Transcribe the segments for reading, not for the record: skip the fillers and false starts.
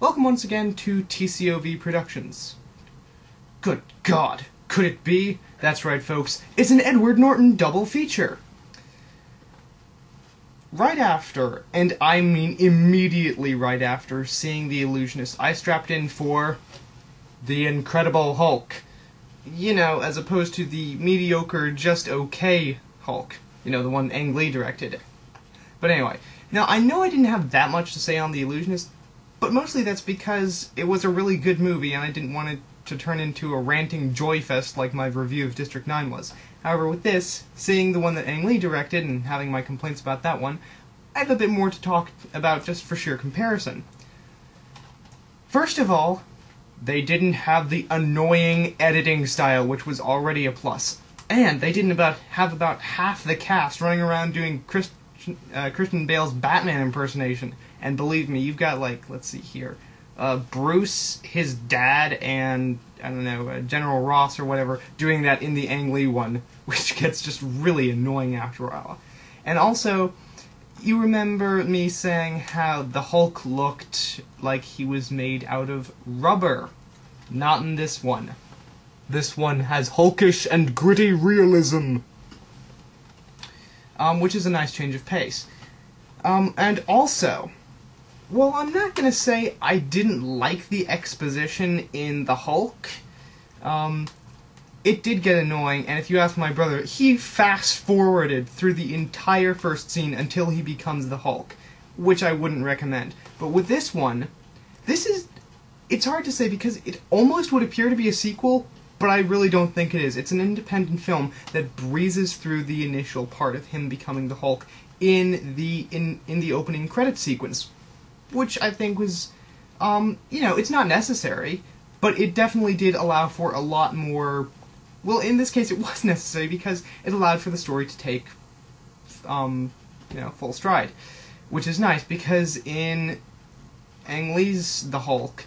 Welcome once again to TCOV Productions. Good God, could it be? That's right, folks, it's an Edward Norton double feature. Right after, and I mean immediately right after, seeing The Illusionist, I strapped in for The Incredible Hulk. You know, as opposed to the mediocre, just okay Hulk. You know, the one Ang Lee directed. But anyway, now I know I didn't have that much to say on The Illusionist, but mostly that's because it was a really good movie and I didn't want it to turn into a ranting joy fest like my review of District 9 was. However, with this, seeing the one that Ang Lee directed and having my complaints about that one, I have a bit more to talk about just for sheer comparison. First of all, they didn't have the annoying editing style, which was already a plus. And they didn't have about half the cast running around doing Christian Bale's Batman impersonation. And believe me, you've got, like, let's see here, Bruce, his dad, and, I don't know, General Ross or whatever, doing that in the Ang Lee one, which gets just really annoying after a while. And also, you remember me saying how the Hulk looked like he was made out of rubber. Not in this one. This one has hulkish and gritty realism. Which is a nice change of pace. And also, well, I'm not going to say I didn't like the exposition in The Hulk. It did get annoying, and if you ask my brother, he fast-forwarded through the entire first scene until he becomes the Hulk, which I wouldn't recommend. But with this one, it's hard to say because it almost would appear to be a sequel, but I really don't think it is. It's an independent film that breezes through the initial part of him becoming the Hulk in the opening credits sequence, which I think was, you know, it's not necessary, but it definitely did allow for a lot more. Well, in this case, it was necessary because it allowed for the story to take, you know, full stride, which is nice because in Ang Lee's The Hulk,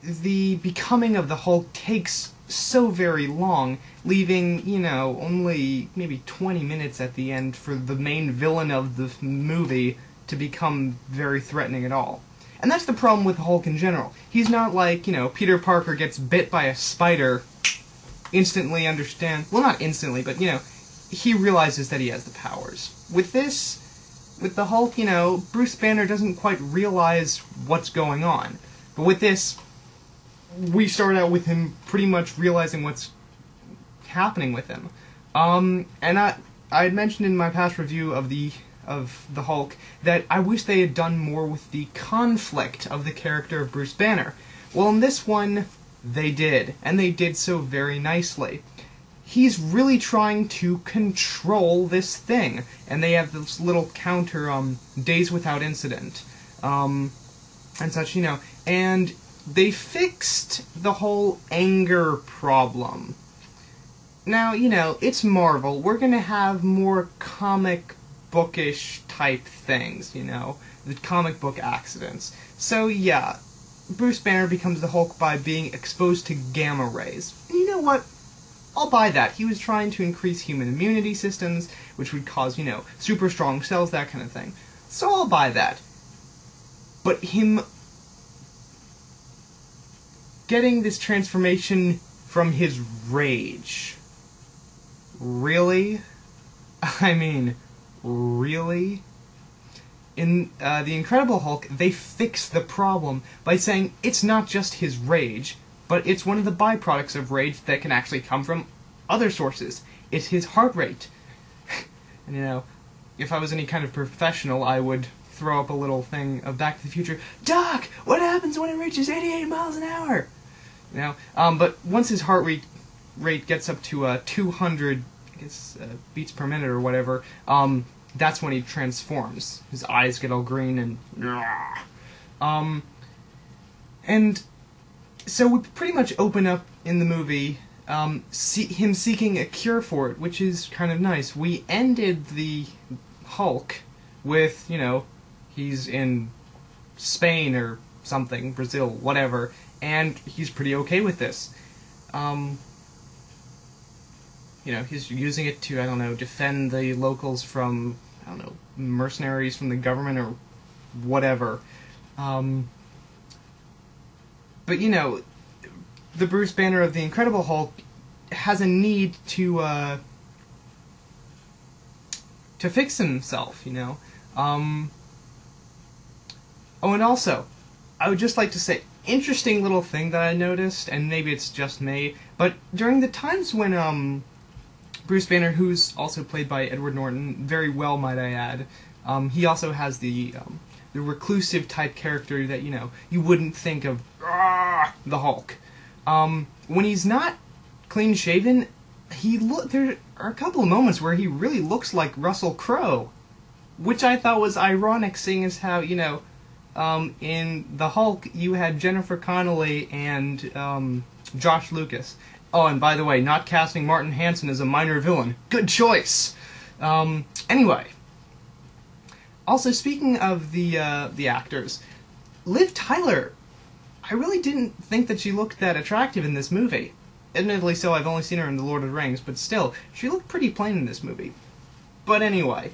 the becoming of the Hulk takes so very long, leaving, you know, only maybe 20 minutes at the end for the main villain of the movie to become very threatening at all. And that's the problem with Hulk in general. He's not like, you know, Peter Parker gets bit by a spider, instantly well, not instantly, but, you know, he realizes that he has the powers. With the Hulk, you know, Bruce Banner doesn't quite realize what's going on. But with this, we start out with him pretty much realizing what's happening with him. And I had mentioned in my past review of the Hulk that I wish they had done more with the conflict of the character of Bruce Banner. Well, in this one, they did, and they did so very nicely. He's really trying to control this thing, and they have this little counter, days without incident, and such, you know, and they fixed the whole anger problem. Now, you know, it's Marvel. We're gonna have more comic bookish type things, you know, the comic book accidents. So yeah, Bruce Banner becomes the Hulk by being exposed to gamma rays. And you know what? I'll buy that. He was trying to increase human immunity systems, which would cause, you know, super strong cells, that kind of thing. So I'll buy that. But him getting this transformation from his rage. Really? I mean, really? In The Incredible Hulk, they fix the problem by saying it's not just his rage, but it's one of the byproducts of rage that can actually come from other sources. It's his heart rate. And, you know, if I was any kind of professional, I would throw up a little thing of Back to the Future. Doc, what happens when it reaches 88 miles an hour? You know, but once his heart rate gets up to 200, I guess, beats per minute or whatever, that's when he transforms. His eyes get all green and so we pretty much open up in the movie him seeking a cure for it, which is kind of nice. We ended the Hulk with, you know, he's in Spain or something, Brazil, whatever, and he's pretty okay with this. You know, he's using it to, I don't know, defend the locals from, I don't know, mercenaries from the government or whatever. Um, but, you know, the Bruce Banner of the Incredible Hulk has a need to fix himself, you know. Oh, and also, I would just like to say, interesting little thing that I noticed, and maybe it's just me, but during the times when, Bruce Banner, who's also played by Edward Norton, very well, might I add, he also has the reclusive type character that, you know, you wouldn't think of, the Hulk. When he's not clean-shaven, there are a couple of moments where he really looks like Russell Crowe, which I thought was ironic, seeing as how, you know, in The Hulk, you had Jennifer Connelly and Josh Lucas. Oh, and by the way, not casting Martin Hanson as a minor villain. Good choice! Anyway. Also, speaking of the actors, Liv Tyler, I really didn't think that she looked that attractive in this movie. Admittedly so, I've only seen her in The Lord of the Rings, but still, she looked pretty plain in this movie. But anyway,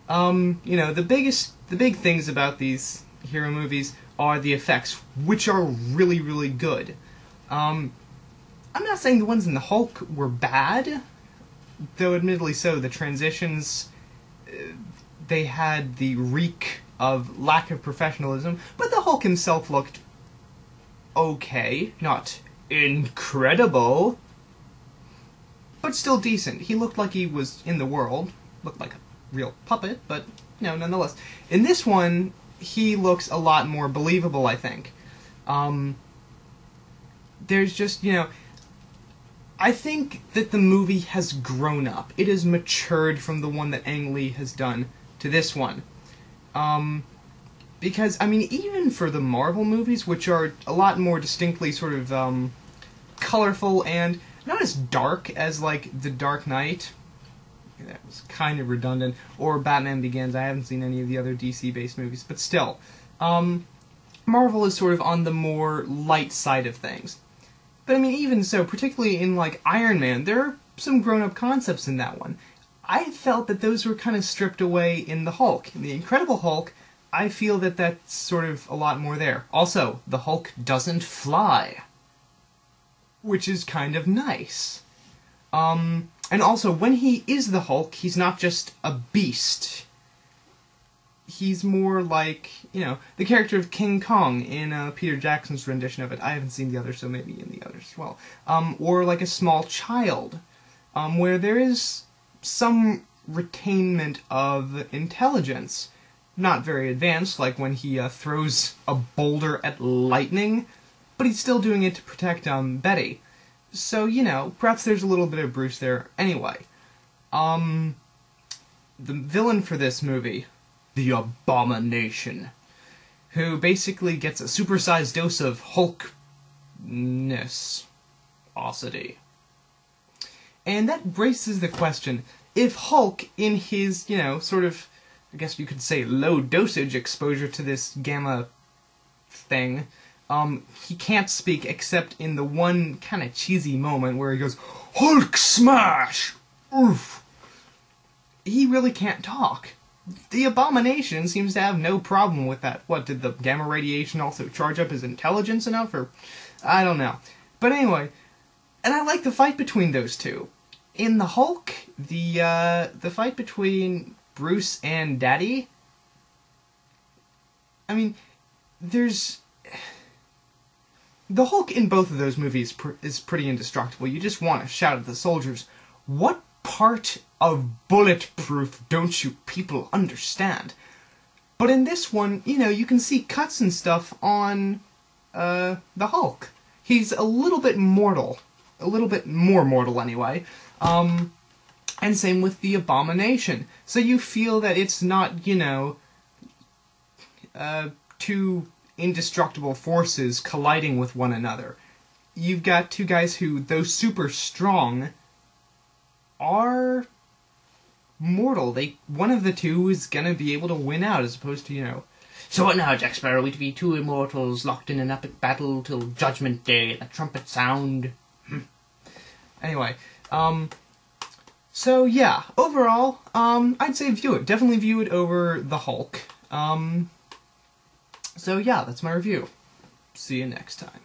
you know, the big things about these hero movies are the effects, which are really, really good. I'm not saying the ones in the Hulk were bad, though admittedly so, the transitions, they had the reek of lack of professionalism, but the Hulk himself looked okay, not incredible, but still decent. He looked like he was in the world, looked like a real puppet, but, you know, nonetheless. In this one, he looks a lot more believable, I think. There's just, you know, I think that the movie has grown up. It has matured from the one that Ang Lee has done to this one. Because, I mean, even for the Marvel movies, which are a lot more distinctly sort of colorful and not as dark as, like, The Dark Knight, that was kind of redundant, or Batman Begins. I haven't seen any of the other DC-based movies, but still. Marvel is sort of on the more light side of things. But I mean, even so, particularly in, like, Iron Man, there are some grown-up concepts in that one. I felt that those were kind of stripped away in the Hulk. In the Incredible Hulk, I feel that that's sort of a lot more there. Also, the Hulk doesn't fly, which is kind of nice. And also, when he is the Hulk, he's not just a beast. He's more like, you know, the character of King Kong in Peter Jackson's rendition of it. I haven't seen the others, so maybe in the others as well. Or like a small child, where there is some retainment of intelligence. Not very advanced, like when he throws a boulder at lightning, but he's still doing it to protect Betty. So, you know, perhaps there's a little bit of Bruce there. Anyway, the villain for this movie, the Abomination, who basically gets a supersized dose of Hulk-ness-osity. And that raises the question, if Hulk, in his, you know, sort of, I guess you could say, low-dosage exposure to this gamma thing, he can't speak except in the one kind of cheesy moment where he goes, Hulk smash! Oof! He really can't talk. The Abomination seems to have no problem with that. What, did the gamma radiation also charge up his intelligence enough, or... I don't know. But anyway, and I like the fight between those two. In the Hulk, the fight between Bruce and Daddy, I mean, there's... The Hulk in both of those movies is pretty indestructible. You just want to shout at the soldiers, what part of bulletproof don't you people understand? But in this one, you know, you can see cuts and stuff on the Hulk. He's a little bit mortal. A little bit more mortal, anyway. And same with the Abomination. So you feel that it's not, you know, two indestructible forces colliding with one another. You've got two guys who, though super strong, are mortal. One of the two is gonna be able to win out, as opposed to, you know, so what now, Jack Sparrow? We to be two immortals locked in an epic battle till Judgment Day, the trumpet sound. Anyway, so yeah, overall, I'd say view it. Definitely view it over the Hulk. So yeah, that's my review. See you next time.